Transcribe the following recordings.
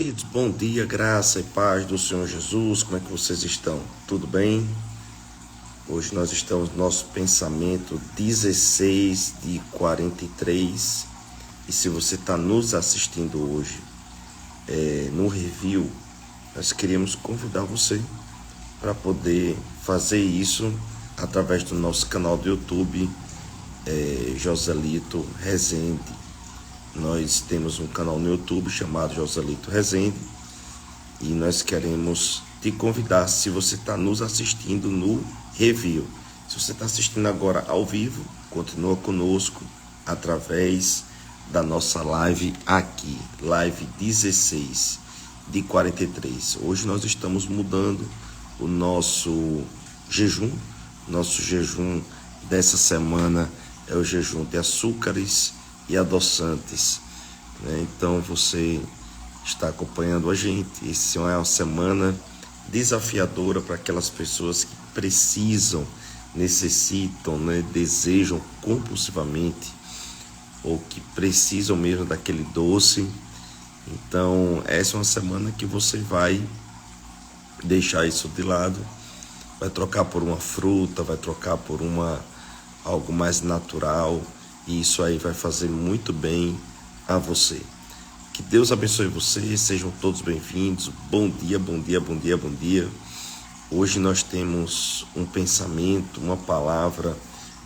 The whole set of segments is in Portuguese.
queridos, bom dia, graça e paz do Senhor Jesus. Como é que vocês estão? Tudo bem? Hoje nós estamos no nosso pensamento 16 de 43. E se você está nos assistindo hoje no review, nós queríamos convidar você para poder fazer isso através do nosso canal do YouTube, Joselito Rezende. Nós temos um canal no YouTube chamado Joselito Rezende e nós queremos te convidar, se você está nos assistindo no review. Se você está assistindo agora ao vivo, continua conosco através da nossa live aqui, live 16 de 43. Hoje nós estamos mudando o nosso jejum. Nosso jejum dessa semana é o jejum de açúcares e adoçantes, né? Então você está acompanhando a gente. Essa é uma semana desafiadora para aquelas pessoas que precisam, necessitam, né? Desejam compulsivamente ou que precisam mesmo daquele doce. Então essa é uma semana que você vai deixar isso de lado, vai trocar por uma fruta, vai trocar por algo mais natural. E isso aí vai fazer muito bem a você. Que Deus abençoe você, sejam todos bem-vindos. Bom dia, bom dia, bom dia, bom dia. Hoje nós temos um pensamento, uma palavra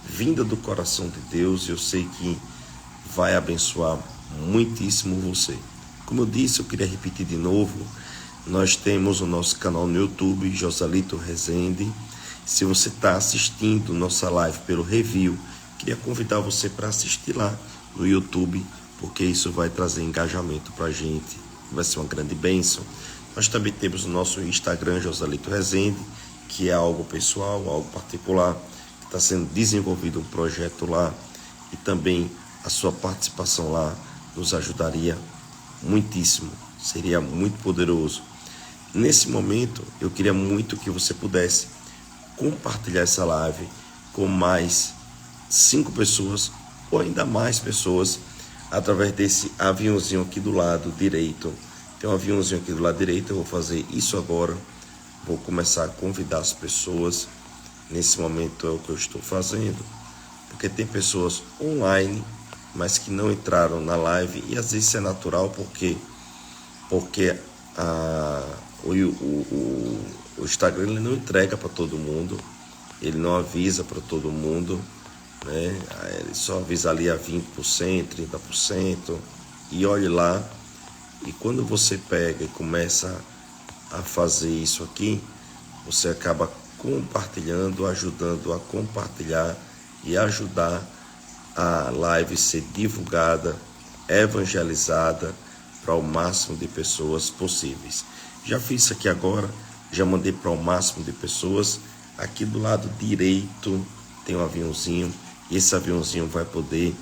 vinda do coração de Deus e eu sei que vai abençoar muitíssimo você. Como eu disse, eu queria repetir de novo, nós temos o nosso canal no YouTube, Joselito Rezende. Se você está assistindo nossa live pelo review, queria convidar você para assistir lá no YouTube, porque isso vai trazer engajamento para a gente, vai ser uma grande bênção. Nós também temos o nosso Instagram, Joselito Rezende, que é algo pessoal, algo particular, que está sendo desenvolvido um projeto lá, e também a sua participação lá nos ajudaria muitíssimo, seria muito poderoso. Nesse momento, eu queria muito que você pudesse compartilhar essa live com mais 5 pessoas ou ainda mais pessoas através desse aviãozinho aqui do lado direito. Tem um aviãozinho aqui do lado direito, eu vou fazer isso agora. Vou começar a convidar as pessoas. Nesse momento é o que eu estou fazendo, porque tem pessoas online, mas que não entraram na live, e às vezes isso é natural porque o Instagram ele não entrega para todo mundo, ele não avisa para todo mundo, né? Ele só avisa ali a 20%, 30%, e olhe lá. E quando você pega e começa a fazer isso aqui, você acaba compartilhando, ajudando a compartilhar e ajudar a live ser divulgada, evangelizada para o máximo de pessoas possíveis. Já fiz isso aqui agora, já mandei para o máximo de pessoas. Aqui do lado direito tem um aviãozinho, e esse aviãozinho vai poder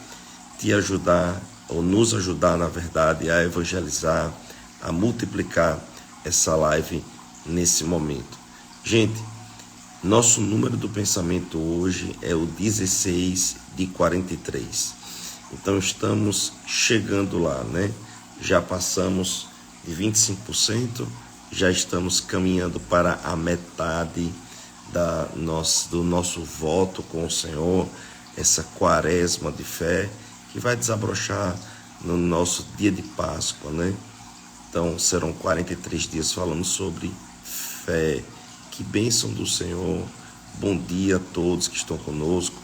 te ajudar, ou nos ajudar, na verdade, a evangelizar, a multiplicar essa live nesse momento. Gente, nosso número do pensamento hoje é o 16 de 43. Então estamos chegando lá, né? Já passamos de 25%, já estamos caminhando para a metade do nosso voto com o Senhor, essa quaresma de fé que vai desabrochar no nosso dia de Páscoa, né? Então serão 43 dias falando sobre fé. Que bênção do Senhor. Bom dia a todos que estão conosco.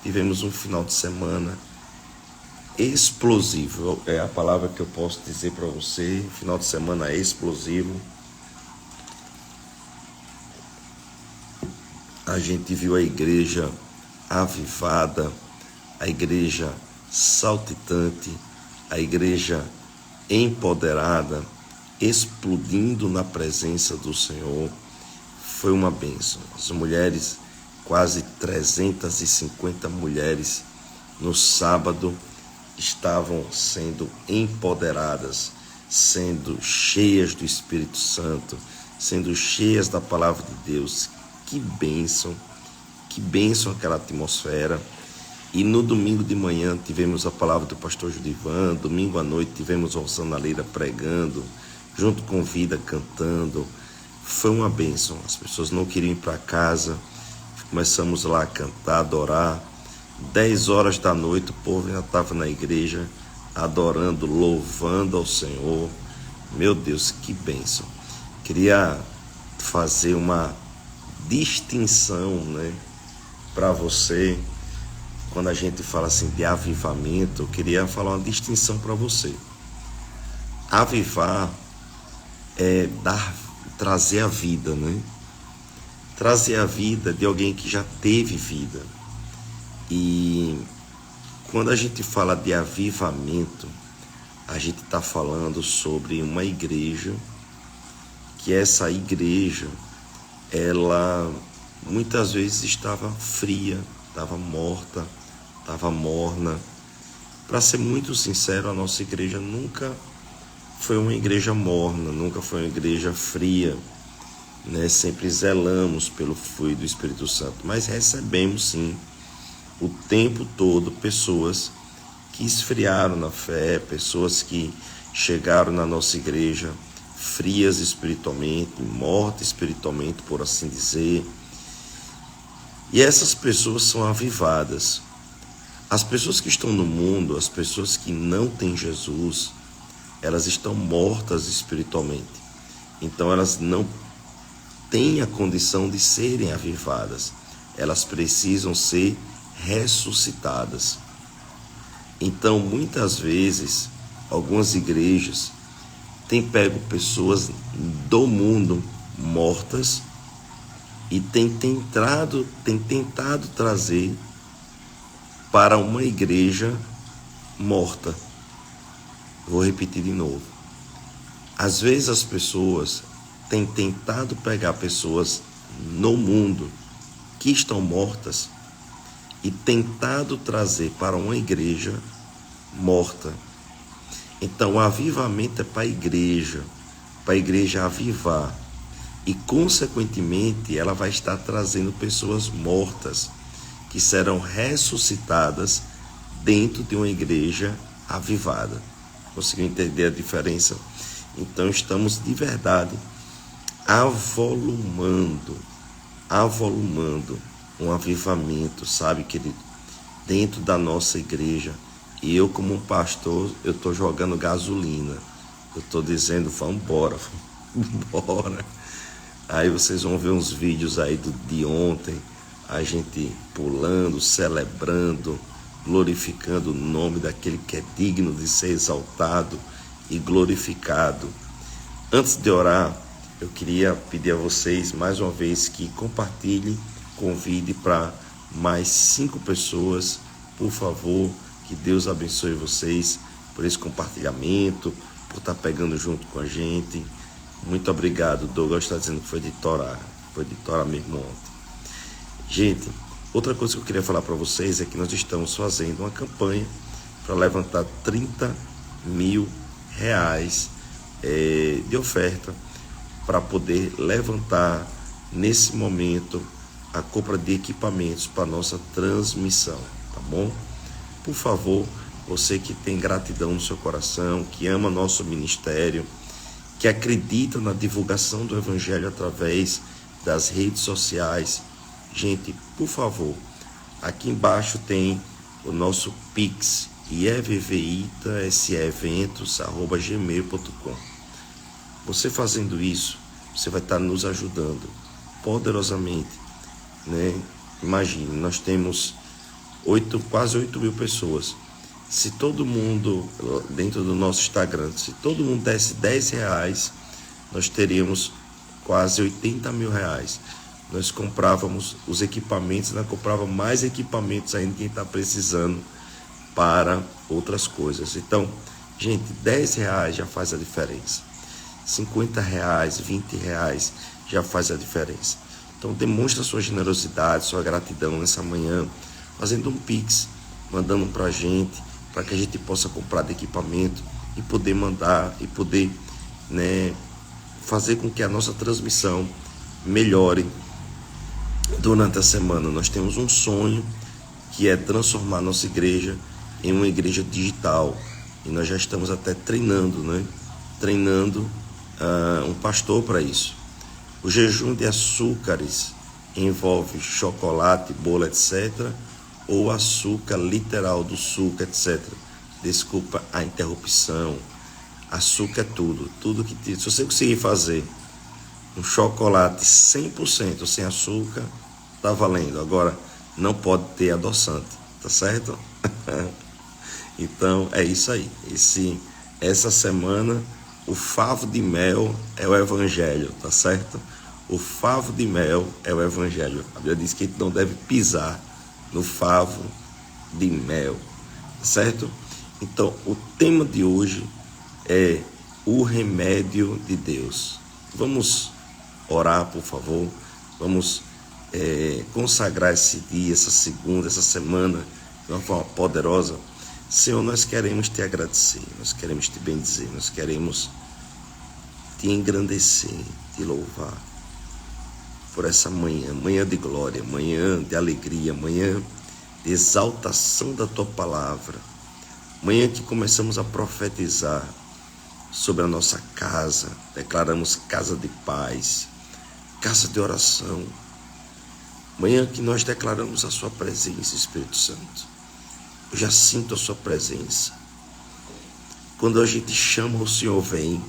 Tivemos um final de semana explosivo, é a palavra que eu posso dizer para você. Final de semana explosivo. A gente viu a igreja avivada, a igreja saltitante, a igreja empoderada, explodindo na presença do Senhor. Foi uma bênção. As mulheres, quase 350 mulheres no sábado, estavam sendo empoderadas, sendo cheias do Espírito Santo, sendo cheias da palavra de Deus. Que bênção aquela atmosfera. E no domingo de manhã tivemos a palavra do pastor Judivan, domingo à noite tivemos Rosana Leira pregando, junto com Vida cantando. Foi uma bênção. As pessoas não queriam ir para casa. Começamos lá a cantar, adorar. 10 horas da noite, o povo já estava na igreja, adorando, louvando ao Senhor. Meu Deus, que bênção. Queria fazer uma distinção, né, para você. Quando a gente fala assim de avivamento, eu queria falar uma distinção para você. Avivar é trazer a vida, né? Trazer a vida de alguém que já teve vida. E quando a gente fala de avivamento, a gente está falando sobre uma igreja, que essa igreja, ela muitas vezes estava fria, estava morta, estava morna. Para ser muito sincero, a nossa igreja nunca foi uma igreja morna, nunca foi uma igreja fria, né? Sempre zelamos pelo fluir do Espírito Santo, mas recebemos sim o tempo todo pessoas que esfriaram na fé, pessoas que chegaram na nossa igreja frias espiritualmente, mortas espiritualmente, por assim dizer. E essas pessoas são avivadas. As pessoas que estão no mundo, as pessoas que não têm Jesus, elas estão mortas espiritualmente. Então elas não têm a condição de serem avivadas. Elas precisam ser ressuscitadas. Então, muitas vezes, algumas igrejas têm pego pessoas do mundo mortas e têm tentado trazer para uma igreja morta. Vou repetir de novo. Às vezes as pessoas têm tentado pegar pessoas no mundo que estão mortas e tentado trazer para uma igreja morta. Então o avivamento é para a igreja avivar. E consequentemente ela vai estar trazendo pessoas mortas que serão ressuscitadas dentro de uma igreja avivada. Conseguiu entender a diferença? Então estamos de verdade avolumando um avivamento, sabe, querido, dentro da nossa igreja. E eu, como um pastor, eu estou jogando gasolina. Eu estou dizendo, vamos embora. Aí vocês vão ver uns vídeos aí de ontem, a gente pulando, celebrando, glorificando o nome daquele que é digno de ser exaltado e glorificado. Antes de orar, eu queria pedir a vocês, mais uma vez, que compartilhem, convide para mais 5 pessoas, por favor. Que Deus abençoe vocês por esse compartilhamento, por estar pegando junto com a gente. Muito obrigado. Douglas está dizendo que foi de Torá mesmo ontem. Gente, outra coisa que eu queria falar para vocês é que nós estamos fazendo uma campanha para levantar 30 mil reais de oferta para poder levantar nesse momento a compra de equipamentos para nossa transmissão, tá bom? Por favor, você que tem gratidão no seu coração, que ama nosso ministério, que acredita na divulgação do Evangelho através das redes sociais, gente, por favor, aqui embaixo tem o nosso Pix, ievvitaseventos@gmail.com. Você fazendo isso, você vai estar nos ajudando poderosamente, né? Imagine, nós temos quase 8 mil pessoas. Se todo mundo, dentro do nosso Instagram, se todo mundo desse 10 reais, nós teríamos quase 80 mil reais. Nós comprávamos os equipamentos, nós comprávamos mais equipamentos ainda quem está precisando para outras coisas. Então, gente, 10 reais já faz a diferença. 50 reais, 20 reais já faz a diferença. Então, demonstra sua generosidade, sua gratidão nessa manhã, fazendo um Pix, mandando para a gente, para que a gente possa comprar de equipamento e poder mandar e poder, né, fazer com que a nossa transmissão melhore durante a semana. Nós temos um sonho que é transformar nossa igreja em uma igreja digital, e nós já estamos até treinando, né? Treinando um pastor para isso. O jejum de açúcares envolve chocolate, bolo, etc., ou açúcar literal do suco, etc. Desculpa a interrupção. Açúcar é tudo. Tudo que se você conseguir fazer um chocolate 100% sem açúcar, tá valendo. Agora, não pode ter adoçante, tá certo? Então, é isso aí. Essa semana, o favo de mel é o evangelho, tá certo? O favo de mel é o evangelho. A Bíblia diz que a gente não deve pisar no favo de mel, tá certo? Então, o tema de hoje é o remédio de Deus. Vamos orar, por favor. Vamos consagrar esse dia, essa segunda, essa semana de uma forma poderosa. Senhor, nós queremos te agradecer, nós queremos te bendizer, nós queremos te engrandecer, te louvar por essa manhã, manhã de glória, manhã de alegria, manhã de exaltação da tua palavra, manhã que começamos a profetizar sobre a nossa casa, declaramos casa de paz, casa de oração, manhã que nós declaramos a sua presença, Espírito Santo. Eu já sinto a sua presença. Quando a gente chama, o Senhor vem.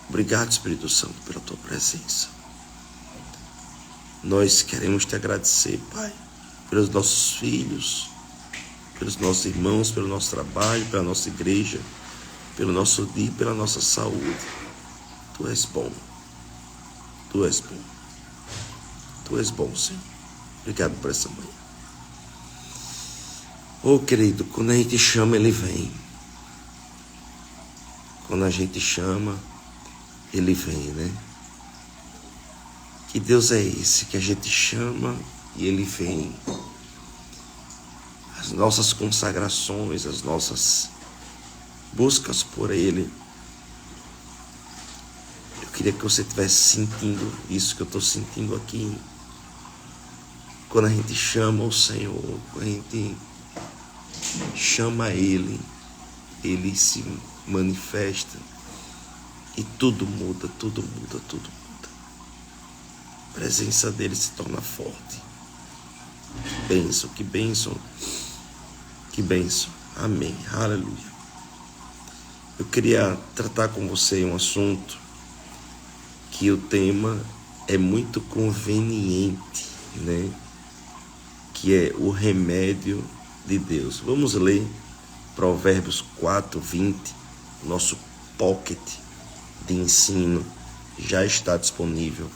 Obrigado, Espírito Santo, pela tua presença. Nós queremos te agradecer, Pai, pelos nossos filhos, pelos nossos irmãos, pelo nosso trabalho, pela nossa igreja, pelo nosso dia, pela nossa saúde. Tu és bom. Tu és bom. Tu és bom, Senhor. Obrigado por essa manhã. Oh, querido, quando a gente chama, Ele vem. Quando a gente chama, Ele vem, né? Que Deus é esse que a gente chama e Ele vem? As nossas consagrações, as nossas buscas por Ele. Eu queria que você estivesse sentindo isso que eu estou sentindo aqui. Quando a gente chama o Senhor, quando a gente chama Ele, Ele se manifesta e tudo muda, tudo muda, tudo muda. A presença dele se torna forte. Que bênção, que bênção, que bênção. Amém, aleluia. Eu queria tratar com você um assunto que o tema é muito conveniente, né? Que é o remédio de Deus. Vamos ler Provérbios 4:20, nosso pocket de ensino já está disponível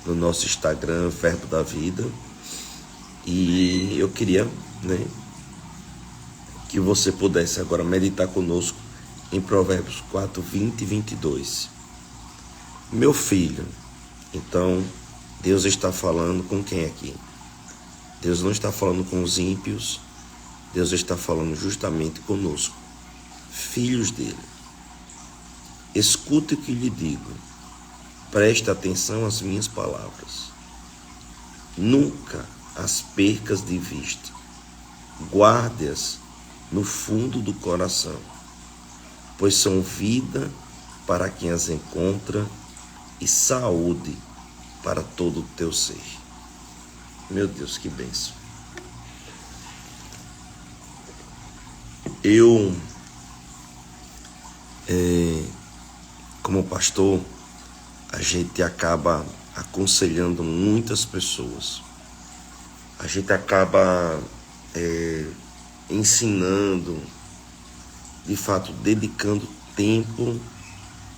no nosso Instagram, Verbo da Vida. E eu queria, né, que você pudesse agora meditar conosco em Provérbios 4:20 e 22. Meu filho, então Deus está falando com quem aqui? Deus não está falando com os ímpios, Deus está falando justamente conosco, filhos dele. Escute o que lhe digo, preste atenção às minhas palavras. Nunca as percas de vista, guarde-as no fundo do coração, pois são vida para quem as encontra e saúde para todo o teu ser. Meu Deus, que bênção. Eu, como pastor, a gente acaba aconselhando muitas pessoas. A gente acaba ensinando, de fato, dedicando tempo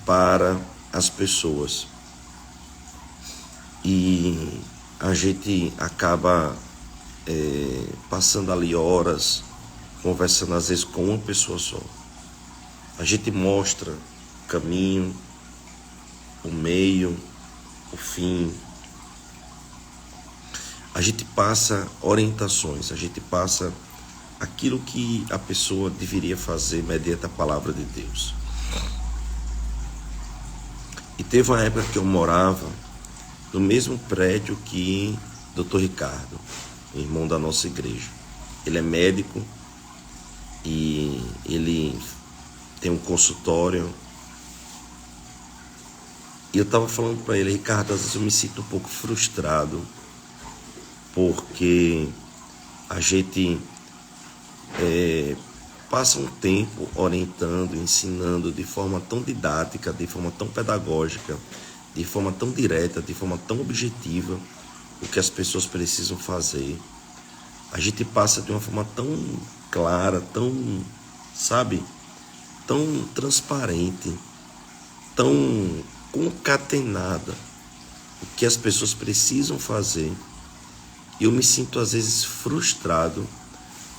para as pessoas. E a gente acaba passando ali horas conversando às vezes com uma pessoa só. A gente mostra o caminho, o meio, o fim. A gente passa orientações, a gente passa aquilo que a pessoa deveria fazer mediante a palavra de Deus. E teve uma época que eu morava no mesmo prédio que Dr. Ricardo, irmão da nossa igreja. Ele é médico e ele tem um consultório E eu estava falando para ele, Ricardo, às vezes eu me sinto um pouco frustrado, porque a gente passa um tempo orientando, ensinando de forma tão didática, de forma tão pedagógica, de forma tão direta, de forma tão objetiva, o que as pessoas precisam fazer. A gente passa de uma forma tão clara, tão, sabe, tão transparente, tão concatenada, o que as pessoas precisam fazer. E eu me sinto às vezes frustrado,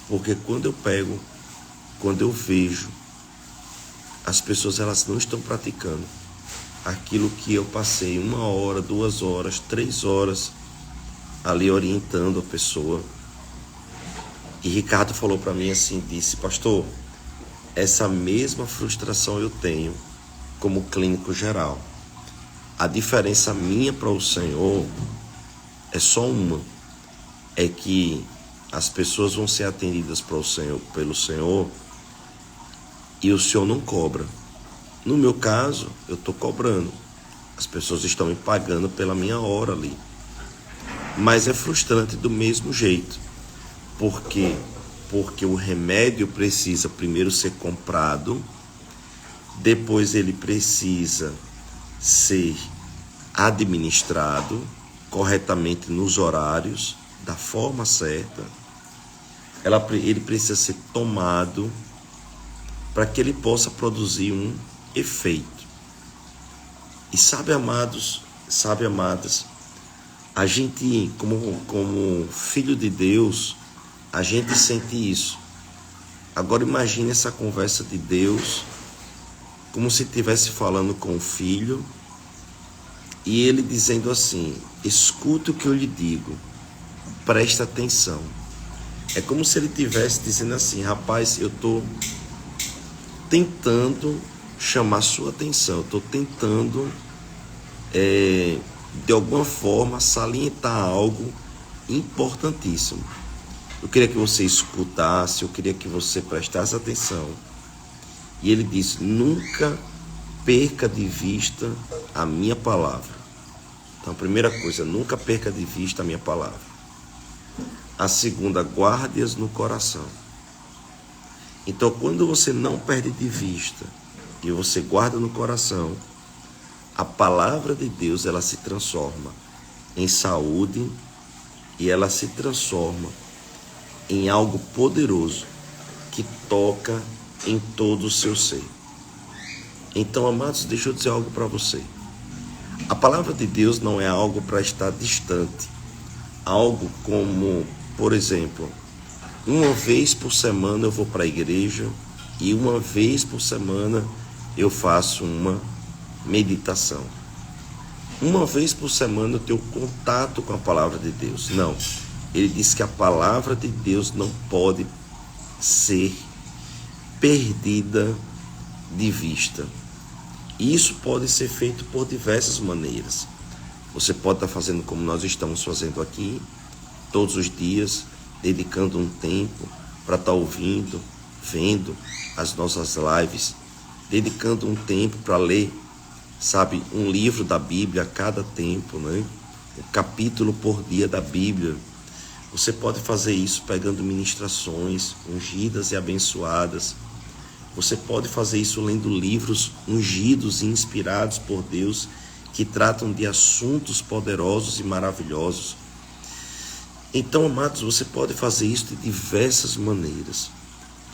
porque quando eu vejo, as pessoas elas não estão praticando aquilo que eu passei 1 hora, 2 horas, 3 horas ali orientando a pessoa. E Ricardo falou para mim assim, disse, pastor, essa mesma frustração eu tenho como clínico geral. A diferença minha para o Senhor é só uma, é que as pessoas vão ser atendidas pelo Senhor e o Senhor não cobra. No meu caso, eu estou cobrando. As pessoas estão me pagando pela minha hora ali. Mas é frustrante do mesmo jeito. Por quê? Porque o remédio precisa primeiro ser comprado, depois ele precisa ser administrado corretamente nos horários, da forma certa. Ele precisa ser tomado para que ele possa produzir um efeito. E sabe, amados, amadas, a gente, como filho de Deus, a gente sente isso. Agora imagine essa conversa de Deus como se estivesse falando com o filho e ele dizendo assim, escuta o que eu lhe digo, presta atenção. É como se ele estivesse dizendo assim, rapaz, eu estou tentando chamar sua atenção, eu estou tentando de alguma forma salientar algo importantíssimo. Eu queria que você escutasse, eu queria que você prestasse atenção. E ele disse, nunca perca de vista a minha palavra. Então, a primeira coisa, nunca perca de vista a minha palavra. A segunda, guarde-as no coração. Então, quando você não perde de vista e você guarda no coração, a palavra de Deus, ela se transforma em saúde e ela se transforma em algo poderoso que toca em todo o seu ser. Então, amados, deixa eu dizer algo para você. A palavra de Deus não é algo para estar distante. Algo como, por exemplo, uma vez por semana eu vou para a igreja e uma vez por semana eu faço uma meditação. Uma vez por semana eu tenho contato com a palavra de Deus. Não. Ele diz que a palavra de Deus não pode ser perdida de vista. E isso pode ser feito por diversas maneiras. Você pode estar fazendo como nós estamos fazendo aqui, todos os dias, dedicando um tempo para estar ouvindo, vendo as nossas lives, dedicando um tempo para ler, sabe, um livro da Bíblia a cada tempo, né? Um capítulo por dia da Bíblia. Você pode fazer isso pegando ministrações ungidas e abençoadas. Você pode fazer isso lendo livros ungidos e inspirados por Deus, que tratam de assuntos poderosos e maravilhosos. Então, amados, você pode fazer isso de diversas maneiras.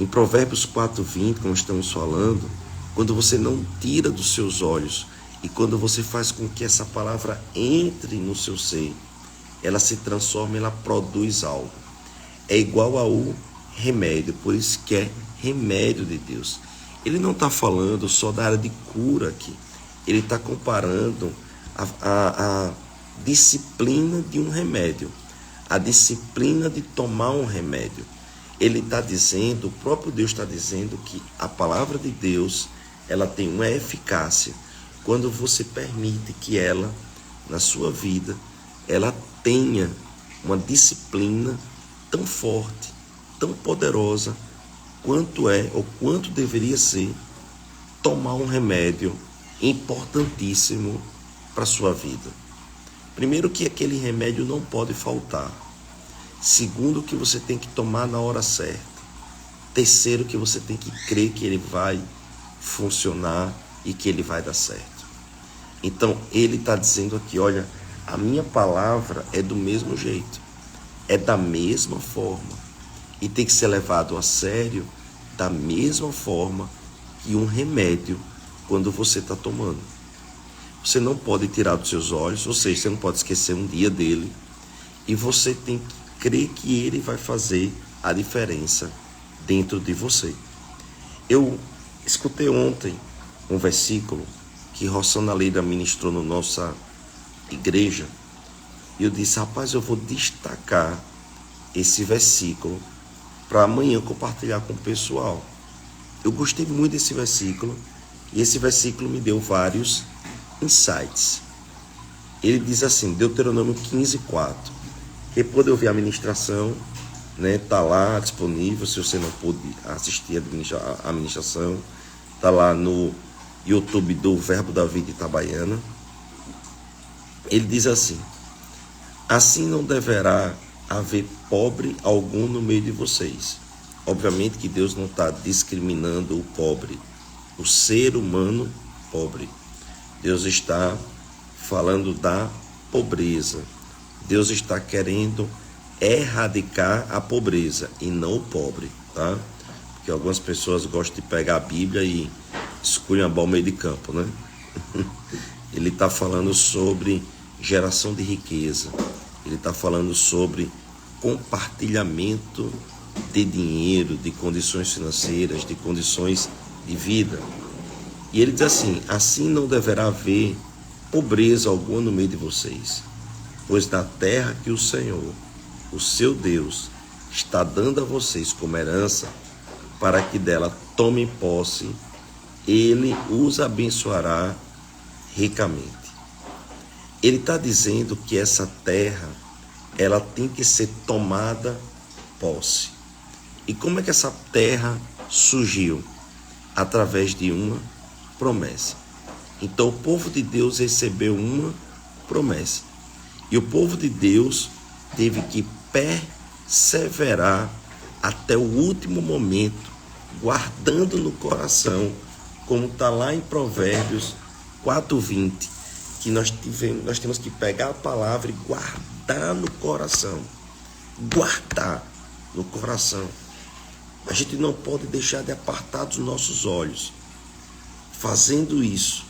Em Provérbios 4:20, como estamos falando, quando você não tira dos seus olhos e quando você faz com que essa palavra entre no seu ser, ela se transforma, ela produz algo. É igual ao remédio, por isso que é remédio de Deus. Ele não está falando só da área de cura aqui. Ele está comparando a disciplina de um remédio, a disciplina de tomar um remédio. Ele está dizendo, o próprio Deus está dizendo que a palavra de Deus, ela tem uma eficácia quando você permite que ela, na sua vida, ela tenha uma disciplina tão forte, tão poderosa, quanto é ou quanto deveria ser tomar um remédio importantíssimo para a sua vida? Primeiro, que aquele remédio não pode faltar. Segundo, que você tem que tomar na hora certa. Terceiro, que você tem que crer que ele vai funcionar e que ele vai dar certo. Então, ele está dizendo aqui, olha, a minha palavra é do mesmo jeito, é da mesma forma, e tem que ser levado a sério da mesma forma que um remédio quando você está tomando. Você não pode tirar dos seus olhos, ou seja, você não pode esquecer um dia dele, e você tem que crer que ele vai fazer a diferença dentro de você. Eu escutei ontem um versículo que Rosana Leira ministrou na nossa igreja, e eu disse, rapaz, eu vou destacar esse versículo para amanhã compartilhar com o pessoal. Eu gostei muito desse versículo, e esse versículo me deu vários insights. Ele diz assim, Deuteronômio 15:4. Depois de ouvir a ministração, tá lá disponível, se você não pôde assistir a ministração, tá lá no YouTube do Verbo da Vida Itabaiana. Ele diz assim, assim não deverá haver pobre algum no meio de vocês. Obviamente que Deus não está discriminando o pobre, o ser humano pobre. Deus está falando da pobreza. Deus está querendo erradicar a pobreza e não o pobre, tá? Porque algumas pessoas gostam de pegar a Bíblia e esculhambar o meio de campo, né? Ele está falando sobre geração de riqueza. Ele está falando sobre compartilhamento de dinheiro, de condições financeiras, de condições de vida. E ele diz assim, assim não deverá haver pobreza alguma no meio de vocês, pois na terra que o Senhor, o seu Deus, está dando a vocês como herança, para que dela tomem posse, ele os abençoará ricamente. Ele está dizendo que essa terra, ela tem que ser tomada posse. E como é que essa terra surgiu? Através de uma promessa. Então o povo de Deus recebeu uma promessa. E o povo de Deus teve que perseverar até o último momento, guardando no coração, como está lá em Provérbios 4:20, que nós temos que pegar a palavra e guardar no coração. Guardar no coração. A gente não pode deixar de apartar dos nossos olhos. Fazendo isso,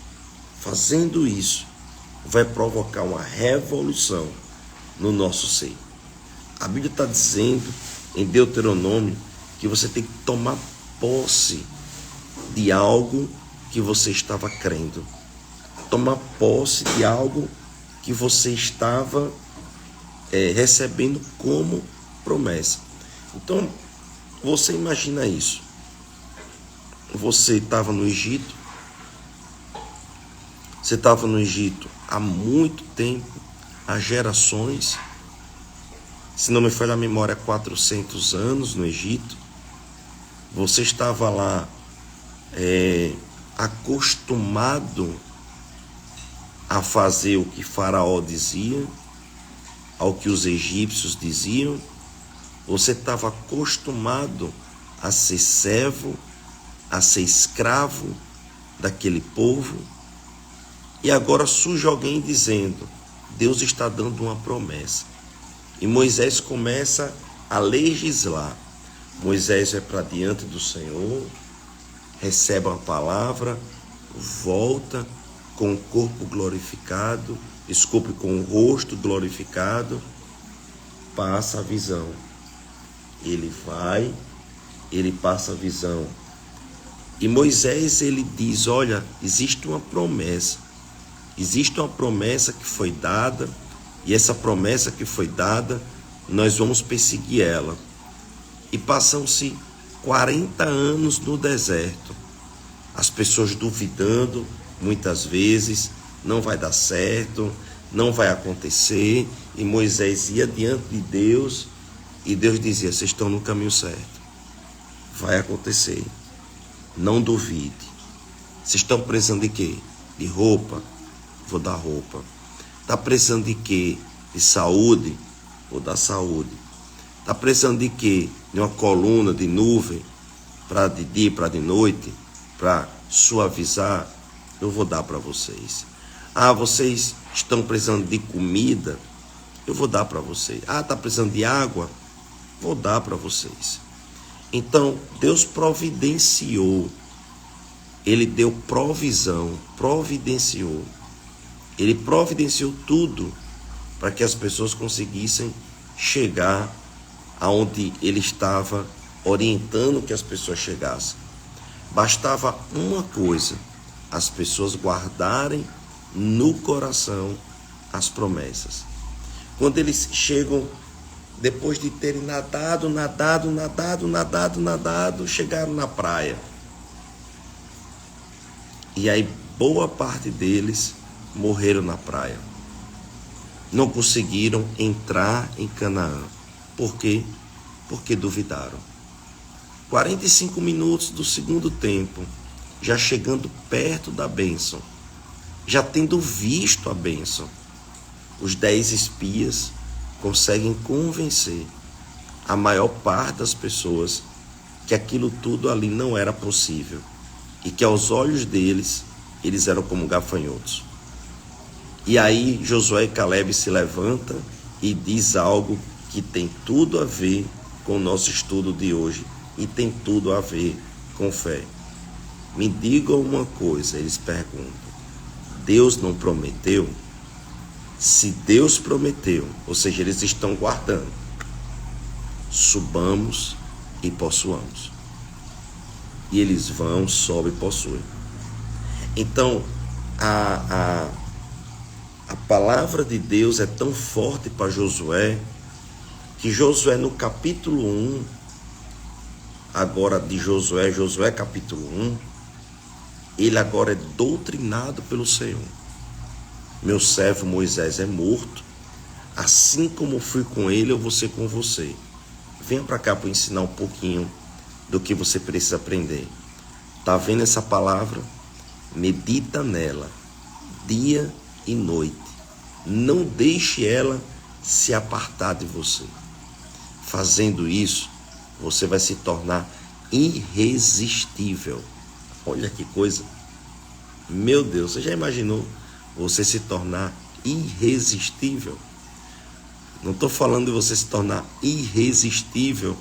vai provocar uma revolução no nosso ser. A Bíblia está dizendo em Deuteronômio que você tem que tomar posse de algo que você estava crendo. Tomar posse de algo que você estava recebendo como promessa. Então, você imagina isso. Você estava no Egito. Você estava no Egito há muito tempo, há gerações. Se não me falha a memória, 400 anos no Egito. Você estava lá acostumado a fazer o que Faraó dizia, ao que os egípcios diziam. Você estava acostumado a ser servo, a ser escravo daquele povo. E agora surge alguém dizendo, Deus está dando uma promessa. E Moisés começa a legislar. Moisés vai para diante do Senhor, recebe uma palavra, volta com o corpo glorificado, com o rosto glorificado, passa a visão. Ele vai, ele passa a visão. E Moisés, ele diz, olha, existe uma promessa que foi dada, e essa promessa que foi dada, nós vamos perseguir ela. E passam-se 40 anos no deserto, as pessoas duvidando, muitas vezes, não vai dar certo, não vai acontecer, e Moisés ia diante de Deus, e Deus dizia, vocês estão no caminho certo, vai acontecer, não duvide. Vocês estão precisando de quê? De roupa, Vou dar roupa. Está precisando de quê? De saúde? Vou dar saúde. Está precisando de quê? De uma coluna de nuvem para de dia, para de noite, para suavizar? Eu vou dar para vocês. Ah, vocês estão precisando de comida? Eu vou dar para vocês. Ah, está precisando de água? Vou dar para vocês. Então, Deus providenciou. Ele deu provisão, providenciou. Ele providenciou tudo para que as pessoas conseguissem chegar aonde ele estava orientando que as pessoas chegassem. Bastava uma coisa: as pessoas guardarem no coração as promessas. Quando eles chegam, depois de terem nadado, chegaram na praia. E aí boa parte deles morreram na praia. Não conseguiram entrar em Canaã. Por quê? Porque duvidaram. 45 minutos do segundo tempo, já chegando perto da bênção, já tendo visto a bênção, os 10 espias conseguem convencer a maior parte das pessoas que aquilo tudo ali não era possível e que aos olhos deles, eles eram como gafanhotos. E aí Josué e Caleb se levantam e diz algo que tem tudo a ver com o nosso estudo de hoje e tem tudo a ver com fé. Me digam uma coisa, eles perguntam: Deus não prometeu? Se Deus prometeu, ou seja, eles estão guardando, subamos e possuamos. E eles vão, sobem e possuem. Então, a palavra de Deus é tão forte para Josué, que Josué no capítulo 1, agora de Josué capítulo 1, ele agora é doutrinado pelo Senhor. Meu servo Moisés é morto, assim como fui com ele, eu vou ser com você. Venha para cá para ensinar um pouquinho do que você precisa aprender. Tá vendo essa palavra? Medita nela, dia e noite. Não deixe ela se apartar de você. Fazendo isso, você vai se tornar irresistível. Olha que coisa. Meu Deus, você já imaginou você se tornar irresistível? Não estou falando de você se tornar irresistível,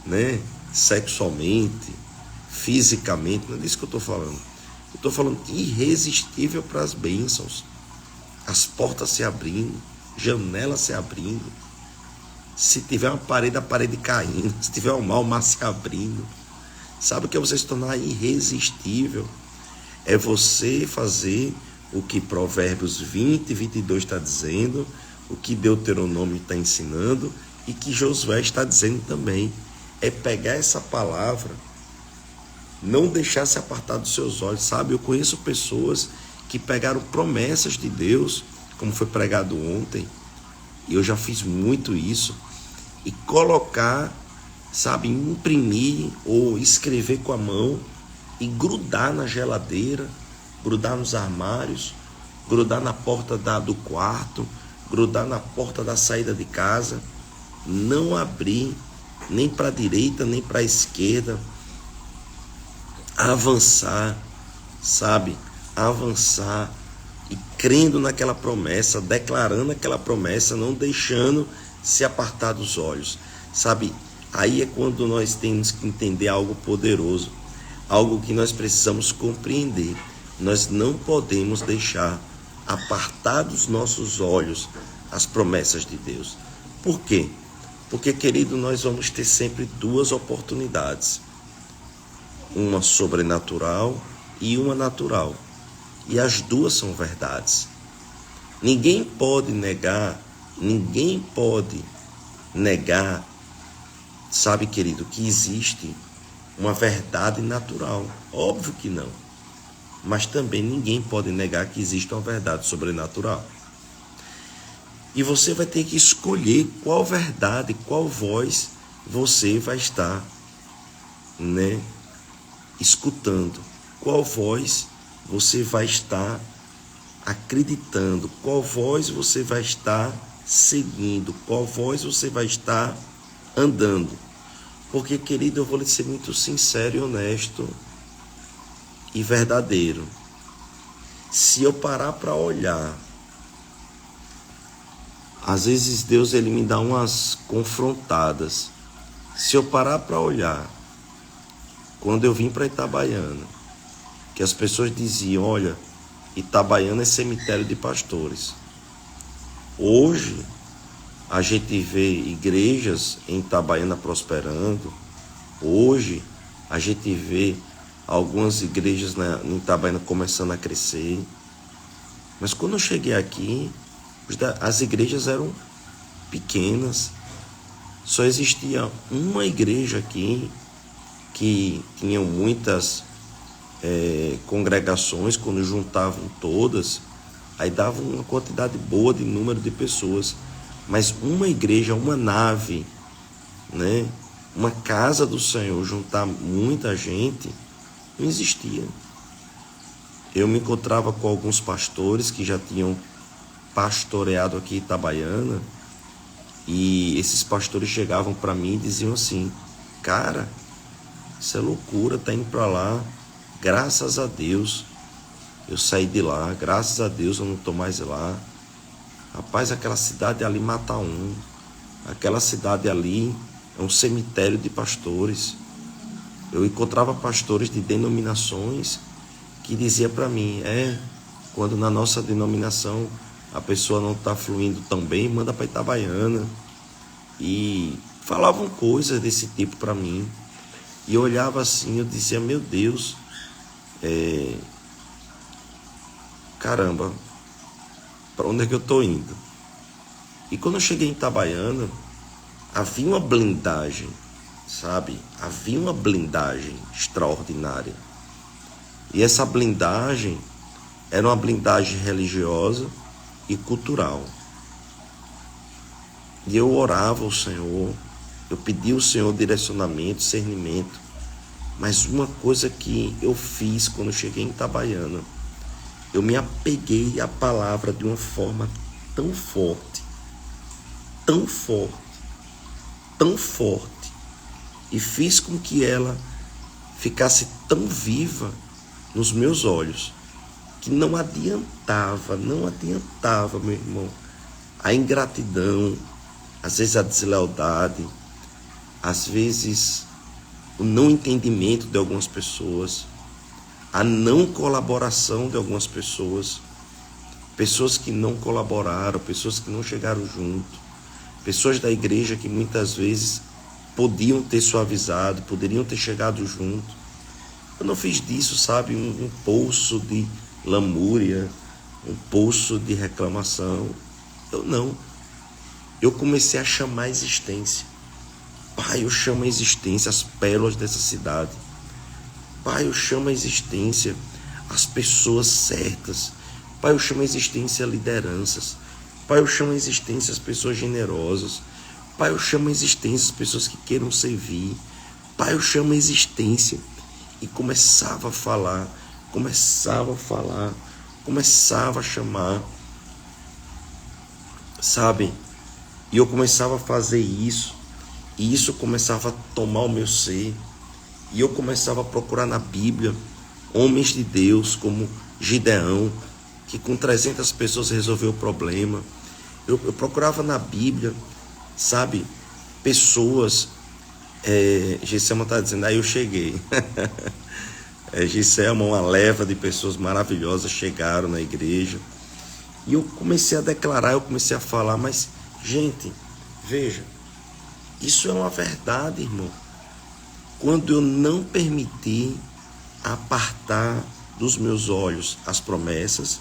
né? Sexualmente, fisicamente, não é disso que eu estou falando. Eu estou falando irresistível para as bênçãos. As portas se abrindo, janelas se abrindo. Se tiver uma parede, a parede caindo. Se tiver um mar, o mar se abrindo. Sabe o que é você se tornar irresistível? É você fazer o que Provérbios 20 e 22 está dizendo, o que Deuteronômio está ensinando e que Josué está dizendo também. É pegar essa palavra, não deixar se apartar dos seus olhos, sabe? Eu conheço pessoas que pegaram promessas de Deus, como foi pregado ontem, e eu já fiz muito isso, e colocar, sabe, imprimir ou escrever com a mão e grudar na geladeira, grudar nos armários, grudar na porta do quarto, grudar na porta da saída de casa, não abrir nem para a direita, nem para a esquerda, avançar, sabe? Avançar e crendo naquela promessa, declarando aquela promessa, não deixando se apartar dos olhos, sabe? Aí é quando nós temos que entender algo poderoso, algo que nós precisamos compreender. Nós não podemos deixar apartar dos nossos olhos as promessas de Deus. Por quê? Porque, querido, nós vamos ter sempre duas oportunidades. Uma sobrenatural e uma natural. E as duas são verdades. Ninguém pode negar, sabe, querido, que existe uma verdade natural. Óbvio que não. Mas também ninguém pode negar que existe uma verdade sobrenatural. E você vai ter que escolher qual verdade, qual voz você vai estar, escutando. Qual voz você vai estar acreditando qual voz você vai estar seguindo, qual voz você vai estar andando. Porque, querido, eu vou lhe ser muito sincero e honesto e verdadeiro. Se eu parar para olhar, às vezes Deus ele me dá umas confrontadas. Se eu parar para olhar, quando eu vim para Itabaiana, que as pessoas diziam, olha, Itabaiana é cemitério de pastores. Hoje, a gente vê igrejas em Itabaiana prosperando. Hoje, a gente vê algumas igrejas em Itabaiana começando a crescer. Mas quando eu cheguei aqui, as igrejas eram pequenas. Só existia uma igreja aqui que tinham muitas congregações. Quando juntavam todas, aí dava uma quantidade boa de número de pessoas. Mas uma igreja, uma nave, né? Uma casa do Senhor, juntar muita gente, não existia. Eu me encontrava com alguns pastores que já tinham pastoreado aqui em Itabaiana, e esses pastores chegavam para mim e diziam assim, cara, isso é loucura, tá indo para lá, graças a Deus eu saí de lá, graças a Deus eu não estou mais lá. Rapaz, aquela cidade ali mata um, aquela cidade ali é um cemitério de pastores. Eu encontrava pastores de denominações que diziam para mim, quando na nossa denominação a pessoa não está fluindo tão bem, manda para Itabaiana. E falavam coisas desse tipo para mim. E eu olhava assim, eu dizia, meu Deus, caramba, para onde é que eu estou indo? E quando eu cheguei em Itabaiana, havia uma blindagem, sabe? Havia uma blindagem extraordinária. E essa blindagem era uma blindagem religiosa e cultural. E eu orava ao Senhor, eu pedia ao Senhor direcionamento, discernimento. Mas uma coisa que eu fiz quando eu cheguei em Itabaiana, eu me apeguei à palavra de uma forma tão forte, tão forte, tão forte, e fiz com que ela ficasse tão viva nos meus olhos, que não adiantava, meu irmão, a ingratidão, às vezes a deslealdade, às vezes o não entendimento de algumas pessoas, a não colaboração de algumas pessoas, pessoas que não colaboraram, pessoas que não chegaram junto, pessoas da igreja que muitas vezes podiam ter suavizado, poderiam ter chegado junto. Eu não fiz disso, sabe, um poço de lamúria, um poço de reclamação. Eu não. Eu comecei a chamar a existência. Pai, eu chamo a existência as pérolas dessa cidade. Pai, eu chamo a existência as pessoas certas. Pai, eu chamo a existência lideranças. Pai, eu chamo a existência as pessoas generosas. Pai, eu chamo a existência as pessoas que queiram servir. Pai, eu chamo a existência. E começava a falar, começava a chamar, sabe? E eu começava a fazer isso, e isso começava a tomar o meu ser, e eu começava a procurar na Bíblia homens de Deus como Gideão, que com 300 pessoas resolveu o problema. Eu procurava na Bíblia, sabe, pessoas. Giselma está dizendo, aí eu cheguei. Giselma, uma leva de pessoas maravilhosas chegaram na igreja. E eu comecei a declarar, eu comecei a falar, mas, gente, veja, isso é uma verdade, irmão. Quando eu não permiti apartar dos meus olhos as promessas,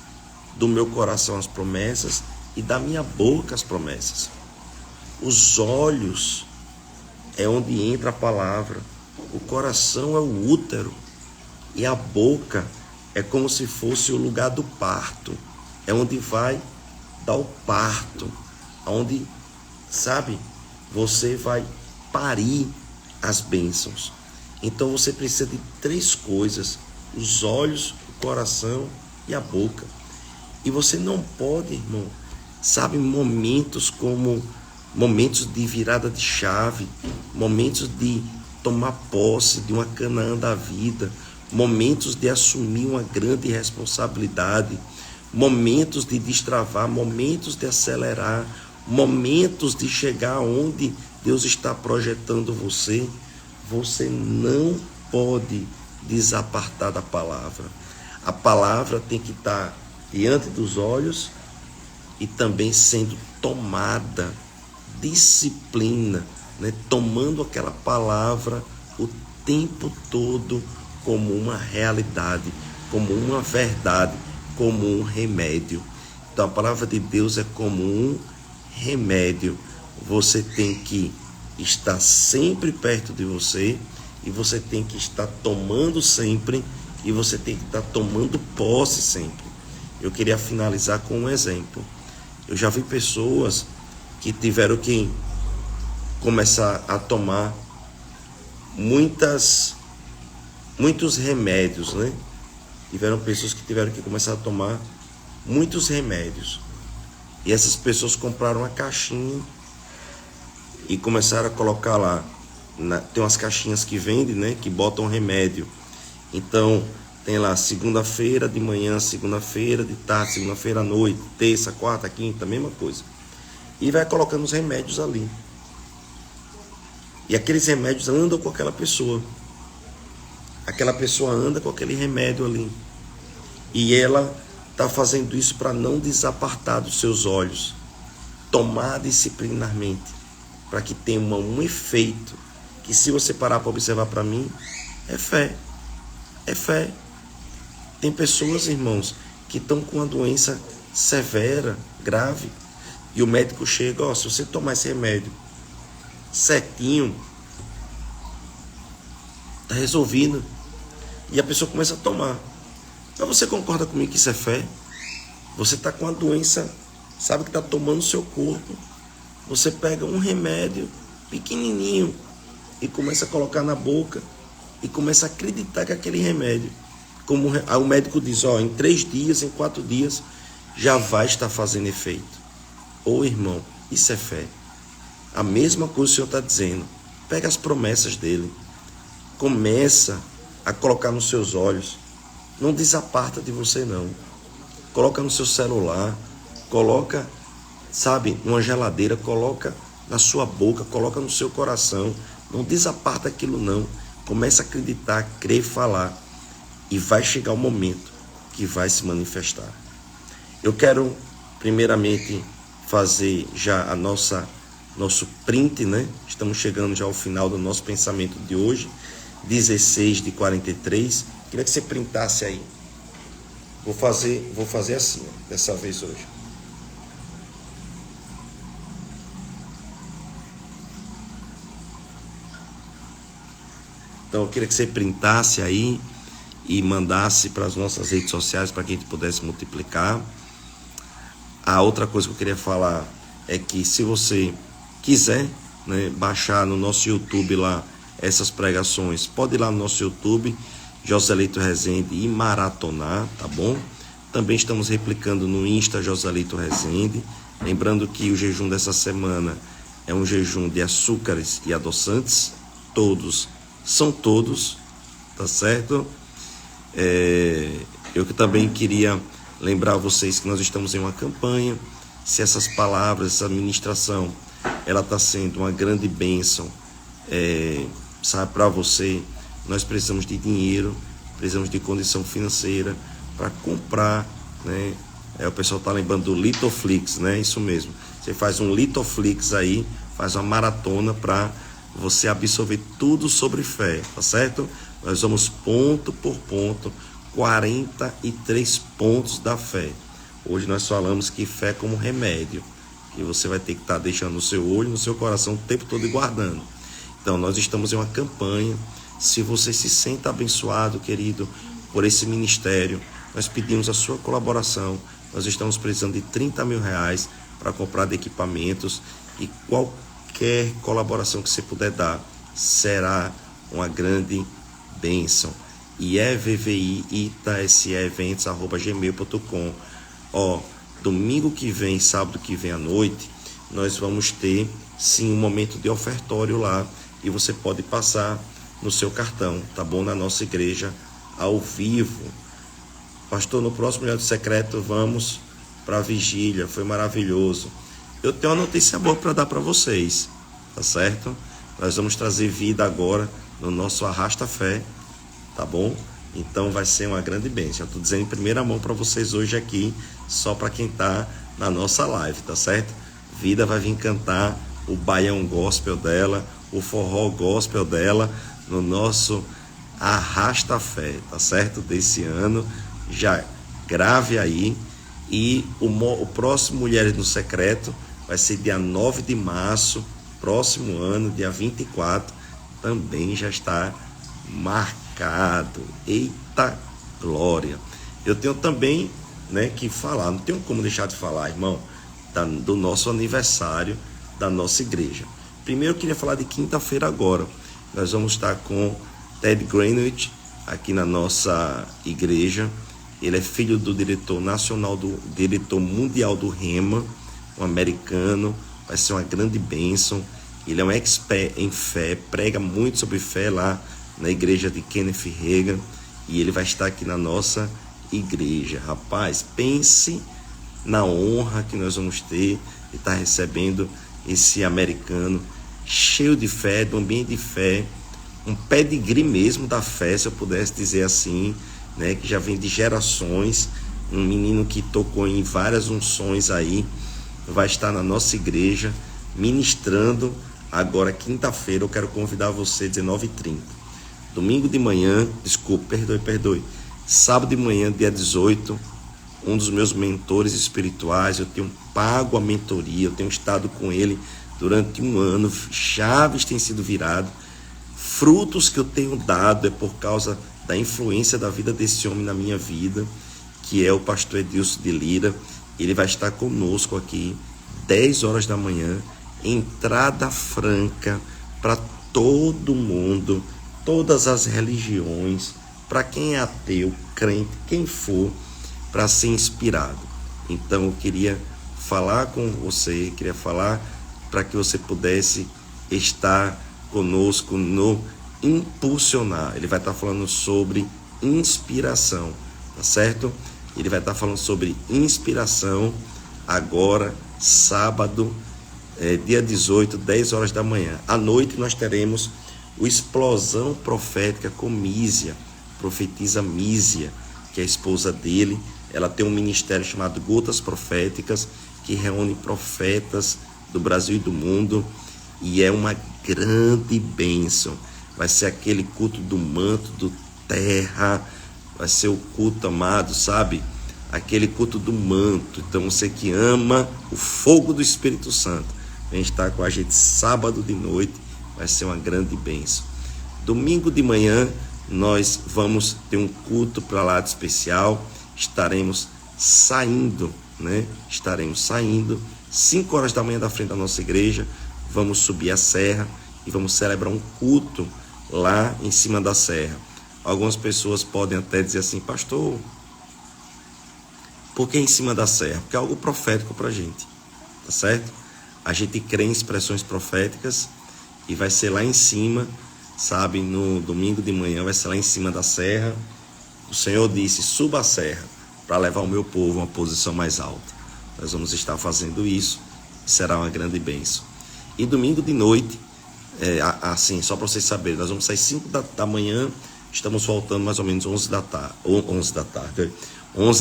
do meu coração as promessas e da minha boca as promessas. Os olhos é onde entra a palavra, o coração é o útero e a boca é como se fosse o lugar do parto, é onde vai dar o parto, onde, sabe, você vai parir as bênçãos. Então você precisa de 3 coisas, os olhos, o coração e a boca. E você não pode, irmão, sabe, momentos como momentos de virada de chave, momentos de tomar posse de uma Canaã da vida, momentos de assumir uma grande responsabilidade, momentos de destravar, momentos de acelerar, momentos de chegar onde Deus está projetando você. Você não pode desapartar da palavra. A palavra tem que estar diante dos olhos e também sendo tomada, disciplina, né? Tomando aquela palavra o tempo todo como uma realidade, como uma verdade, como um remédio. Então a palavra de Deus é como um remédio. Você tem que estar sempre perto de você e você tem que estar tomando sempre e você tem que estar tomando posse sempre. Eu queria finalizar com um exemplo. Eu já vi pessoas que tiveram que começar a tomar muitos remédios, né? Tiveram pessoas que tiveram que começar a tomar muitos remédios. E essas pessoas compraram uma caixinha e começaram a colocar lá. Tem umas caixinhas que vendem, né? Que botam remédio. Então, tem lá segunda-feira de manhã, segunda-feira de tarde, segunda-feira à noite, terça, quarta, quinta, mesma coisa. E vai colocando os remédios ali. E aqueles remédios andam com aquela pessoa. Aquela pessoa anda com aquele remédio ali. E ela está fazendo isso para não desapartar dos seus olhos. Tomar disciplinarmente. Para que tenha um efeito. Que se você parar para observar para mim, é fé. É fé. Tem pessoas, irmãos, que estão com uma doença severa, grave. E o médico chega, ó, se você tomar esse remédio certinho, tá resolvido. E a pessoa começa a tomar. Mas você concorda comigo que isso é fé? Você está com a doença, sabe que está tomando o seu corpo. Você pega um remédio pequenininho e começa a colocar na boca e começa a acreditar que aquele remédio, como o médico diz, ó, em 3 dias, em 4 dias, já vai estar fazendo efeito. Ô irmão, isso é fé. A mesma coisa o Senhor está dizendo. Pega as promessas dele. Começa a colocar nos seus olhos. Não desaparta de você, não. Coloca no seu celular. Coloca, sabe, numa geladeira. Coloca na sua boca. Coloca no seu coração. Não desaparta aquilo, não. Começa a acreditar, crer, falar. E vai chegar o momento que vai se manifestar. Eu quero, primeiramente, fazer já nosso print, né? Estamos chegando já ao final do nosso pensamento de hoje, 16:43. Queria que você printasse aí. Vou fazer assim, ó, dessa vez hoje. Então eu queria que você printasse aí e mandasse para as nossas redes sociais para que a gente pudesse multiplicar. A outra coisa que eu queria falar é que se você quiser, né, baixar no nosso YouTube lá essas pregações, pode ir lá no nosso YouTube, Joselito Rezende, e maratonar, tá bom? Também estamos replicando no Insta Joselito Rezende. Lembrando que o jejum dessa semana é um jejum de açúcares e adoçantes. São todos, tá certo? Eu que também queria lembrar vocês que nós estamos em uma campanha. Se essas palavras, essa ministração, ela está sendo uma grande bênção, sabe, para você, nós precisamos de dinheiro, precisamos de condição financeira para comprar, né? O pessoal está lembrando do Litoflix, né? Isso mesmo. Você faz um Litoflix aí, faz uma maratona para você absorver tudo sobre fé, tá certo? Nós vamos ponto por ponto, 43 pontos da fé. Hoje nós falamos que fé como remédio, que você vai ter que estar deixando no seu olho, no seu coração o tempo todo e guardando. Então nós estamos em uma campanha. Se você se sente abençoado, querido, por esse ministério, nós pedimos a sua colaboração. Nós estamos precisando de 30 mil reais para comprar de equipamentos, e qualquer colaboração que você puder dar será uma grande bênção. E é vviitaseeventos@gmail.com. Domingo que vem, sábado que vem à noite, nós vamos ter sim um momento de ofertório lá e você pode passar no seu cartão, tá bom? Na nossa igreja ao vivo. Pastor, no próximo Mulher do Secreto vamos para a vigília, foi maravilhoso. Eu tenho uma notícia boa para dar para vocês, tá certo? Nós vamos trazer vida agora no nosso Arrasta Fé, tá bom? Então vai ser uma grande bênção. Eu estou dizendo em primeira mão para vocês hoje aqui, só para quem está na nossa live, tá certo? Vida vai vir cantar o baião gospel dela, o forró gospel dela, no nosso Arrasta Fé, tá certo? Desse ano, já grave aí. E o próximo Mulheres no Secreto vai ser dia 9 de março, próximo ano, dia 24, também já está marcado. Eita glória! Eu tenho também, que falar, não tenho como deixar de falar, irmão, do nosso aniversário da nossa igreja. Primeiro eu queria falar de quinta-feira agora. Nós vamos estar com Ted Greenwich aqui na nossa igreja. Ele é filho do diretor nacional, do diretor mundial do Rema, um americano. Vai ser uma grande bênção. Ele é um expert em fé, prega muito sobre fé lá na igreja de Kenneth Hagin, e ele vai estar aqui na nossa igreja. Rapaz, pense na honra que nós vamos ter de estar recebendo esse americano cheio de fé, do ambiente de fé, um pedigree mesmo da fé, se eu pudesse dizer assim, que já vem de gerações, um menino que tocou em várias unções aí, vai estar na nossa igreja ministrando agora quinta-feira. Eu quero convidar você 19h30, domingo de manhã, perdoe, sábado de manhã, dia 18, um dos meus mentores espirituais, eu tenho pago a mentoria, eu tenho estado com ele durante um ano, chaves têm sido virado, frutos que eu tenho dado é por causa da influência da vida desse homem na minha vida, que é o pastor Edilson de Lira. Ele vai estar conosco aqui 10 horas da manhã, entrada franca para todo mundo, todas as religiões, para quem é ateu, crente, quem for, para ser inspirado. Então eu queria falar com você, queria falar para que você pudesse estar conosco no Impulsionar. Ele vai estar falando sobre inspiração, tá certo? Ele vai estar falando sobre inspiração agora, sábado, dia 18, 10 horas da manhã. À noite nós teremos o Explosão Profética com Mísia, profetisa Mísia, que é a esposa dele. Ela tem um ministério chamado Gotas Proféticas, que reúne profetas do Brasil e do mundo, e é uma grande bênção. Vai ser aquele culto do manto, do terra, vai ser o culto amado, sabe? Aquele culto do manto. Então você que ama o fogo do Espírito Santo, vem estar com a gente sábado de noite, vai ser uma grande bênção. Domingo de manhã nós vamos ter um culto para lá de especial, estaremos saindo, Estaremos saindo 5 horas da manhã da frente da nossa igreja, vamos subir a serra e vamos celebrar um culto lá em cima da serra. Algumas pessoas podem até dizer assim: pastor, por que em cima da serra? Porque é algo profético para a gente, tá certo? A gente crê em expressões proféticas e vai ser lá em cima, sabe? No domingo de manhã vai ser lá em cima da serra. O Senhor disse: suba a serra para levar o meu povo a uma posição mais alta. Nós vamos estar fazendo isso, será uma grande bênção. E domingo de noite, assim, só para vocês saberem, nós vamos sair 5 da manhã, estamos voltando mais ou menos 11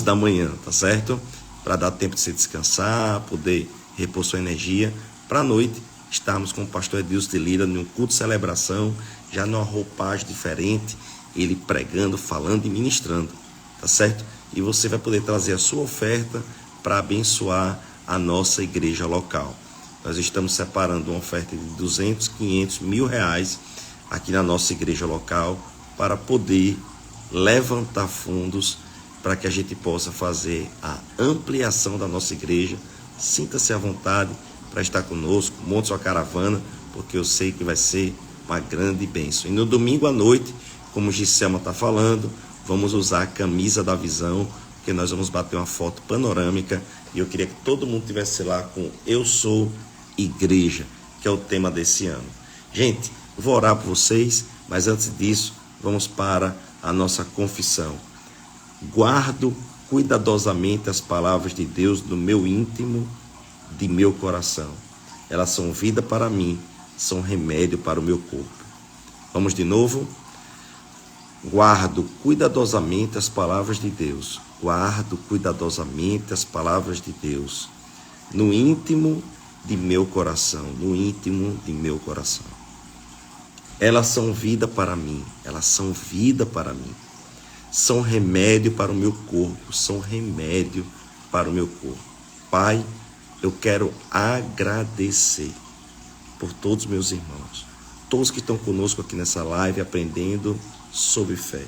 da manhã, tá certo? Para dar tempo de você descansar, poder repor sua energia, para a noite estarmos com o pastor Edilson de Lira num culto de celebração, já numa roupagem diferente, ele pregando, falando e ministrando, tá certo? E você vai poder trazer a sua oferta para abençoar a nossa igreja local. Nós estamos separando uma oferta de 200, 500, R$1.000 aqui na nossa igreja local para poder levantar fundos para que a gente possa fazer a ampliação da nossa igreja. Sinta-se à vontade para estar conosco, monte sua caravana, porque eu sei que vai ser uma grande bênção. E no domingo à noite, como Giselma está falando, vamos usar a camisa da visão, porque nós vamos bater uma foto panorâmica e eu queria que todo mundo tivesse lá com Eu Sou Igreja, que é o tema desse ano. Gente, vou orar por vocês, mas antes disso, vamos para a nossa confissão. Guardo cuidadosamente as palavras de Deus no meu íntimo, de meu coração. Elas são vida para mim, são remédio para o meu corpo. Vamos de novo? Guardo cuidadosamente as palavras de Deus. Guardo cuidadosamente as palavras de Deus no íntimo de meu coração. No íntimo de meu coração. Elas são vida para mim. Elas são vida para mim. São remédio para o meu corpo. São remédio para o meu corpo. Pai, eu quero agradecer por todos os meus irmãos. Todos que estão conosco aqui nessa live aprendendo sobre fé.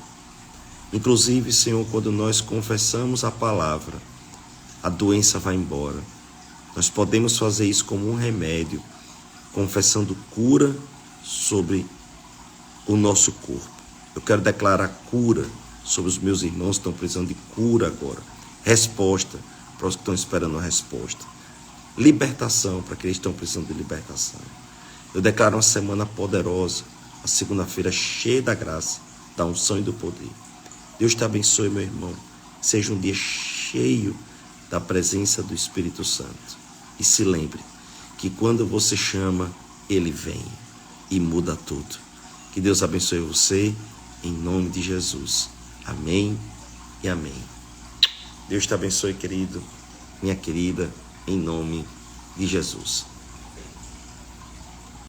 Inclusive, Senhor, quando nós confessamos a palavra, a doença vai embora. Nós podemos fazer isso como um remédio, confessando cura sobre o nosso corpo. Eu quero declarar cura sobre os meus irmãos que estão precisando de cura agora. Resposta para os que estão esperando a resposta. Libertação para aqueles que estão precisando de libertação. Eu declaro uma semana poderosa, a segunda-feira cheia da graça, da unção e do poder. Deus te abençoe, meu irmão. Seja um dia cheio da presença do Espírito Santo. E se lembre que quando você chama, Ele vem e muda tudo. Que Deus abençoe você, em nome de Jesus. Amém e amém. Deus te abençoe, querido, minha querida, em nome de Jesus.